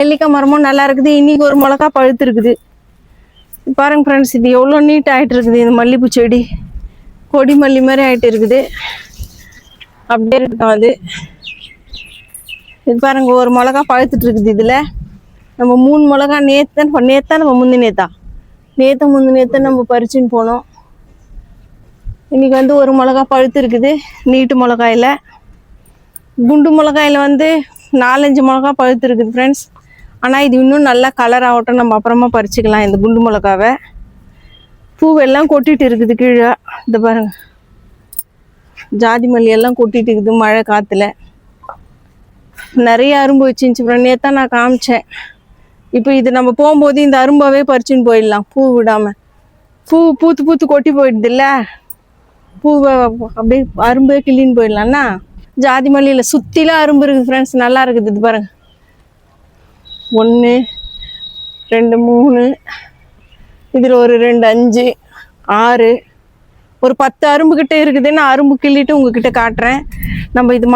நெல்லிக்காய் மரமும் நல்லா இருக்குது. இன்னைக்கு ஒரு மிளகா பழுத்து இருக்குது பாருங்க ஃப்ரெண்ட்ஸ். இது எவ்வளோ நீட் ஆகிட்டு இருக்குது. இந்த மல்லிப்பூ செடி கொடி மல்லி மாதிரி ஆகிட்டு இருக்குது. அப்படியே இருக்கட்டும் அது. இது பாருங்க ஒரு மிளகா பழுத்துட்டு இருக்குது. இதில் நம்ம 3 மிளகா நேற்று நம்ம முந்தின நேற்று நம்ம பறிச்சுன்னு போனோம். இன்னைக்கு வந்து ஒரு மிளகா பழுத்து இருக்குது. நீட்டு மிளகாயில், குண்டு மிளகாயில் வந்து 4-5 மிளகா பழுத்து இருக்குது ஃப்ரெண்ட்ஸ். ஆனால் இது இன்னும் நல்லா கலர் ஆகட்டும், நம்ம அப்புறமா பறிச்சுக்கலாம் இந்த குண்டு மிளகாவை. பூவெல்லாம் கொட்டிட்டு இருக்குது கீழே. இந்த பாருங்க ஜாதி மல்லி எல்லாம் கொட்டிட்டு இருக்குது மழை காற்றுல. நிறைய அரும்பு வச்சுருந்துச்சு ஃப்ரெண்ட். நேற்று நான் காமிச்சேன். இப்போ இது நம்ம போகும்போது இந்த அரும்பாவே பறிச்சுன்னு போயிடலாம். பூ விடாமல் பூத்து கொட்டி போயிடுது இல்லை, பூவை அப்படியே அரும்பே கிள்ளின்னு போயிடலாம்னா. ஜாதி மல்லியில் சுற்றிலாம் அரும்பு இருக்குது ஃப்ரெண்ட்ஸ். நல்லா இருக்குது. இது பாருங்க 1 2 3, இதில் ஒரு 2 5 6 ஒரு 10 அரும்பு கிட்டே இருக்குதுன்னு அரும்பு கிள்ளிட்டு உங்ககிட்ட காட்டுறேன். நம்ம இது